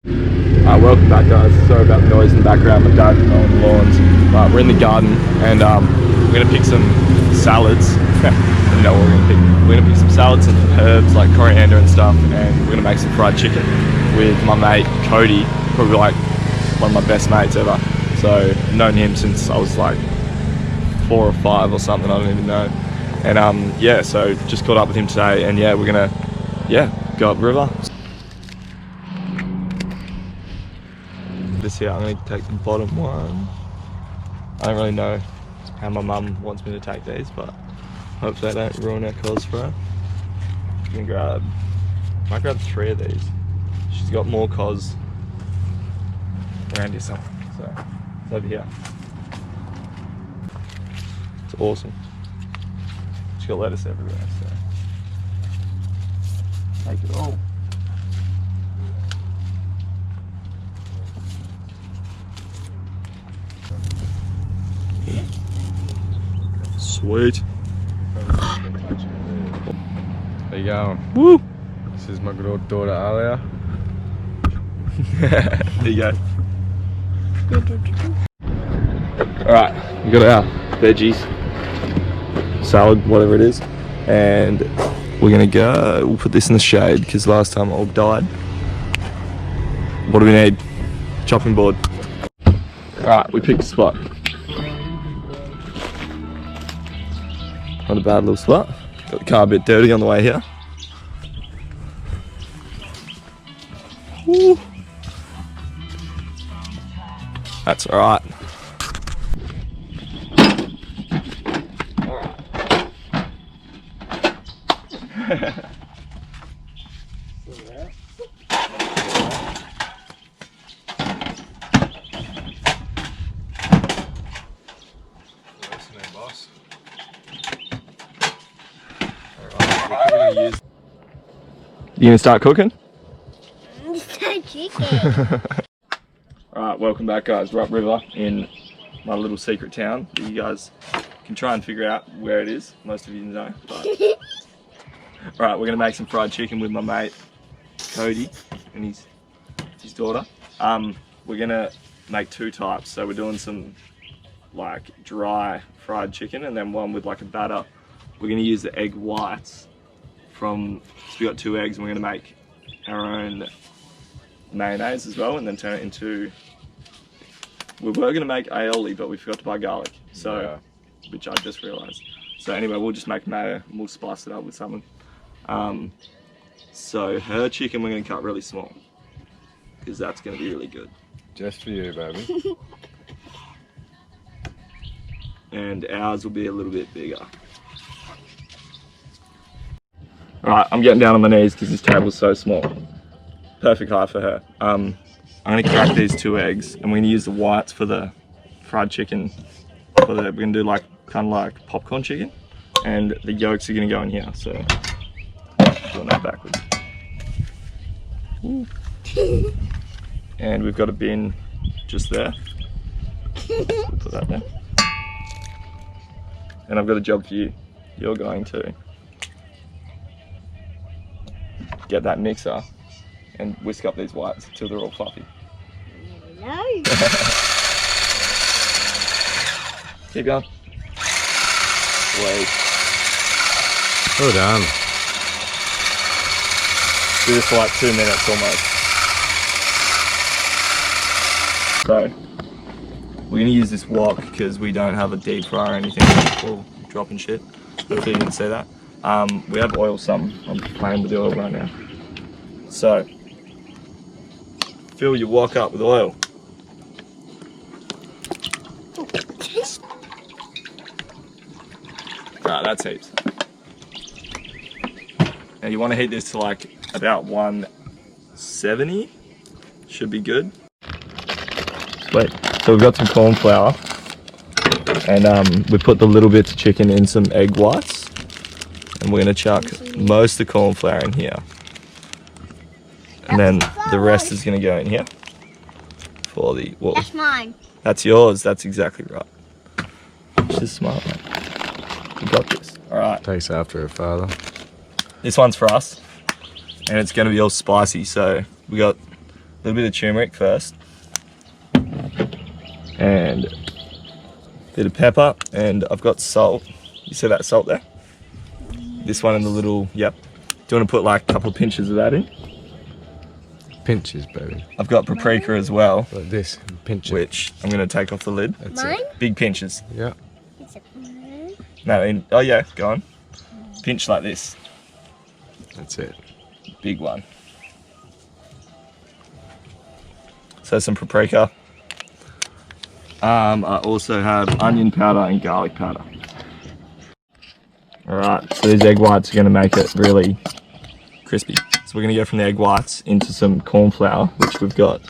Welcome back, guys. Sorry about the noise in the background. My dad's mowing the lawns. We're in the garden and we're going to pick some salads. I don't know what we're going to pick. We're going to pick some salads and some herbs like coriander and stuff, and we're going to make some fried chicken with my mate Cody, probably like one of my best mates ever. So I've known him since I was like 4 or 5 or something, I don't even know. And yeah, so just caught up with him today, and yeah, we're going to go up river. This here, I'm going to take the bottom one. I don't really know how my mum wants me to take these, but hopefully I don't ruin her cause for her. I'm going to might grab 3 of these. She's got more cause around here somewhere, so it's over here. It's awesome. She's got lettuce everywhere, so take it all. Sweet. There you go. Woo! This is my good old daughter Alia. There you go. Alright, we got our veggies, salad, whatever it is, and we're gonna go, we'll put this in the shade because last time it all died. What do we need? Chopping board. Alright, we picked a spot. Not a bad little spot. Got the car a bit dirty on the way here. Woo. That's alright. You gonna start cooking? Alright, welcome back, guys. We're upriver in my little secret town that you guys can try and figure out where it is. Most of you know. Alright, we're gonna make some fried chicken with my mate Cody and his daughter. We're gonna make 2 types. So we're doing some like dry fried chicken and then one with like a batter. We're gonna use the egg whites so we got 2 eggs, and we're gonna make our own mayonnaise as well, and then turn it into. We were gonna make aioli, but we forgot to buy garlic, so yeah. Which I just realised. So anyway, we'll just make mayo and we'll spice it up with something. So her chicken we're gonna cut really small because that's gonna be really good. Just for you, baby. And ours will be a little bit bigger. Alright, I'm getting down on my knees because this table's so small. Perfect height for her. I'm going to crack these 2 eggs and we're going to use the whites for the fried chicken. We're going to do like kind of like popcorn chicken, and the yolks are going to go in here. So, doing that backwards. And we've got a bin just there. So we'll put that there. And I've got a job for you. You're going to get that mixer and whisk up these whites until they're all fluffy. No. Keep going. Wait. Well done. Do this for like 2 minutes almost. So, we're going to use this wok because we don't have a deep fryer or anything. We'll dropping shit. Hopefully you didn't see that. We have oil some. I'm playing with the oil right now. So, fill your wok up with oil. Alright, that's heaps. Now you want to heat this to like about 170. Should be good. Wait, so we've got some corn flour. And we put the little bits of chicken in some egg whites. And we're going to chuck most of the corn flour in here. And then the rest is going to go in here. For the... Well, that's mine. That's yours, that's exactly right. She's smart, mate. You got this. Alright. Takes after her father. This one's for us. And it's going to be all spicy, so we got little bit of turmeric first. And a bit of pepper, and I've got salt. You see that salt there? This one in the little, yep. Do you want to put like a couple of pinches of that in? Pinches, baby. I've got paprika as well, Like this, pinch it. which I'm going to take off the lid. That's Mine? it. Big pinches. Yeah. Is it mine? No, oh yeah, go on. Pinch like this. That's it. Big one. So some paprika. I also have onion powder and garlic powder. Alright, so these egg whites are going to make it really crispy. So we're going to go from the egg whites into some corn flour, which we've got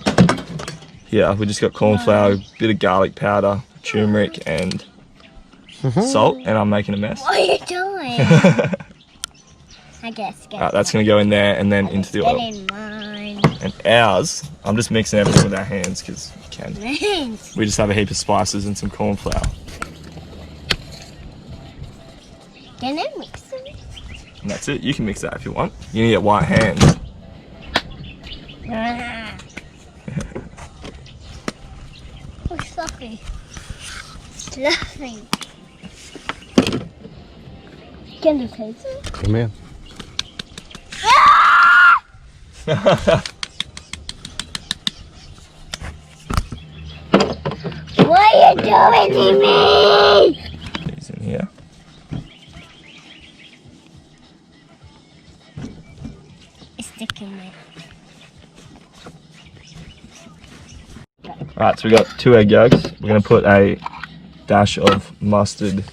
here. We just got corn flour, a bit of garlic powder, turmeric and salt, and I'm making a mess. What are you doing? I guess. Alright, that's going to go in there and then into the Get oil. in mine. And ours, I'm just mixing everything with our hands because you can. Mines. We just have a heap of spices and some corn flour. Can I mix them? And that's it. You can mix that if you want. You need to get white hands. Oh, fluffy. Fluffy. Can you taste it? Come here. What are you doing to me? These in here. It's sticking there. Alright, so we got 2 egg yolks. We're going to put a dash of mustard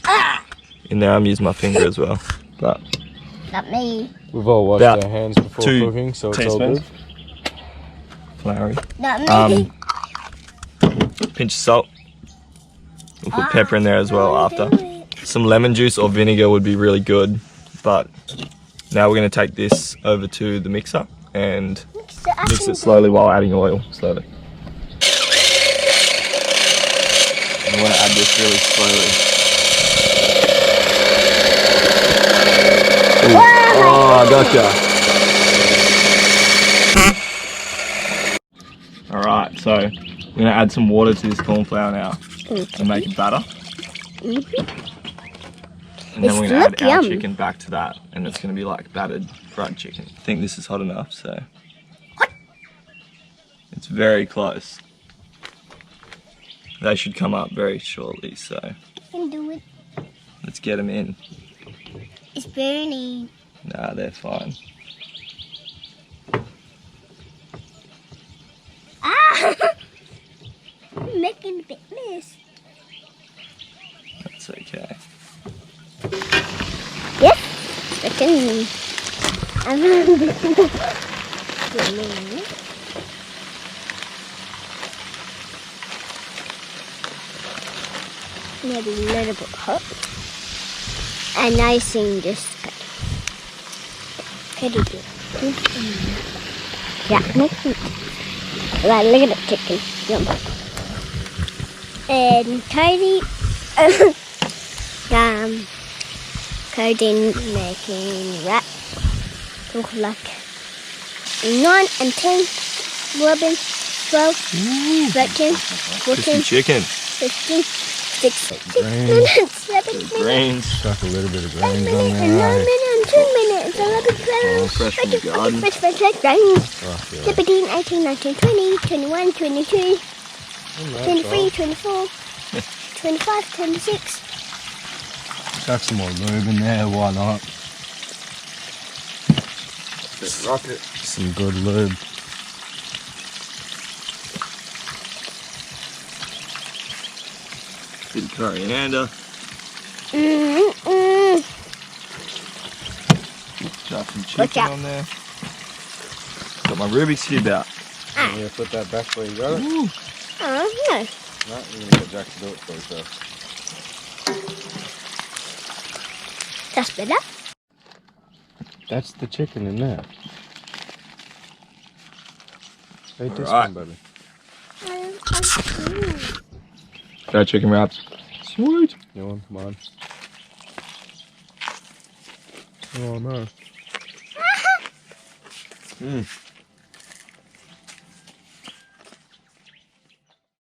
in there. I'm using my finger as well. But Not me. We've all washed About our hands before 2 cooking, so it's all teaspoons. good. Floury. Not me. Pinch of salt. We'll put pepper in there as well after. Do it. Some lemon juice or vinegar would be really good. But now we're going to take this over to the mixer and mix it slowly while adding oil. Slowly. I want to add this really slowly. Ooh. Oh, I gotcha. Alright, so we're going to add some water to this corn flour now and make it batter. And then we're going to add our chicken back to that, and it's going to be like battered fried chicken. I think this is hot enough, so it's very close. They should come up very shortly, so You can do it. let's get them in. It's burning. Nah, they're fine. Ah! I'm making a big mess. That's okay. Yes, I can. Maybe a little bit hot. And I sing this. Could you do it? Yeah, make it. Right, look at the chicken. Yum. And Cody, Cody making wrap. Look like 9 and 10, 11, 12, 13, 14, Crispy chicken. 15, 16, Grains. 17, Grains. Chuck a little bit of 8 grains on minutes, and 9 there. minutes, and 2 minutes, 11, 12, fresh from the garden. fresh, grains. Oh, yeah. 17, 18, 19, 20, 21, 22, 23, 24, 25, 26. Chuck some more lube in there, why not? Rocket. Some good lube. Bit of coriander. Chuck some Watch chicken out. on there. Got my Rubik's Cube out. You gonna put that back where you got it? Ooh. Oh, no. No, you're gonna get Jack to do it for yourself. That's better. That's the chicken in there. Hey, this Alright. one, baby. Got chicken wraps. Sweet. You want mine? Oh no.